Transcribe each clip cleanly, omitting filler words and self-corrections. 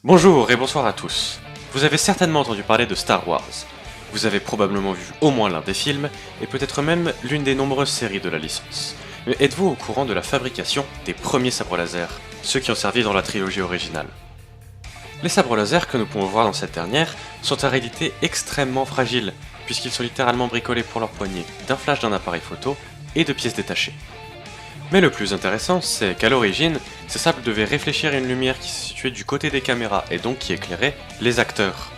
Bonjour et bonsoir à tous. Vous avez certainement entendu parler de Star Wars. Vous avez probablement vu au moins l'un des films, et peut-être même l'une des nombreuses séries de la licence. Mais êtes-vous au courant de la fabrication des premiers sabres laser, ceux qui ont servi dans la trilogie originale? Les sabres laser que nous pouvons voir dans cette dernière sont en réalité extrêmement fragiles, puisqu'ils sont littéralement bricolés pour leur poignée d'un flash d'un appareil photo et de pièces détachées. Mais le plus intéressant, c'est qu'à l'origine, ces sabres devaient réfléchir à une lumière qui se situait du côté des caméras et donc qui éclairait les acteurs.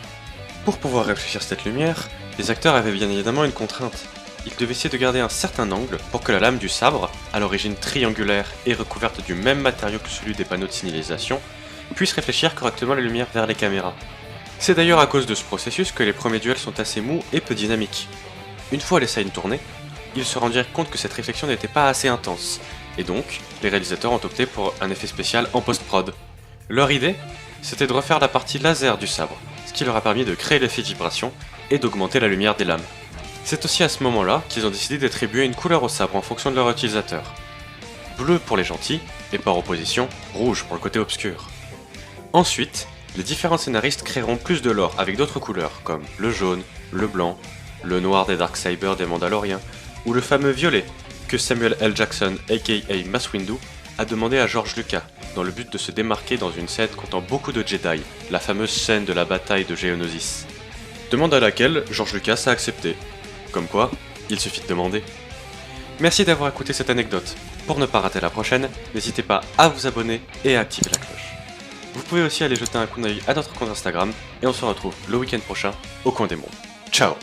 Pour pouvoir réfléchir cette lumière, les acteurs avaient bien évidemment une contrainte. Ils devaient essayer de garder un certain angle pour que la lame du sabre, à l'origine triangulaire et recouverte du même matériau que celui des panneaux de signalisation, puisse réfléchir correctement la lumière vers les caméras. C'est d'ailleurs à cause de ce processus que les premiers duels sont assez mous et peu dynamiques. Une fois les scènes tournées, ils se rendirent compte que cette réflexion n'était pas assez intense, et donc les réalisateurs ont opté pour un effet spécial en post-prod. Leur idée, c'était de refaire la partie laser du sabre, ce qui leur a permis de créer l'effet de vibration et d'augmenter la lumière des lames. C'est aussi à ce moment-là qu'ils ont décidé d'attribuer une couleur au sabre en fonction de leur utilisateur. Bleu pour les gentils, et par opposition, rouge pour le côté obscur. Ensuite, les différents scénaristes créeront plus de lore avec d'autres couleurs, comme le jaune, le blanc, le noir des Darksaber des Mandaloriens, ou le fameux violet, que Samuel L. Jackson, aka Mace Windu, a demandé à George Lucas, dans le but de se démarquer dans une scène comptant beaucoup de Jedi, la fameuse scène de la bataille de Geonosis. Demande à laquelle George Lucas a accepté. Comme quoi, il suffit de demander. Merci d'avoir écouté cette anecdote. Pour ne pas rater la prochaine, n'hésitez pas à vous abonner et à activer la cloche. Vous pouvez aussi aller jeter un coup d'œil à notre compte Instagram, et on se retrouve le week-end prochain au coin des mondes. Ciao!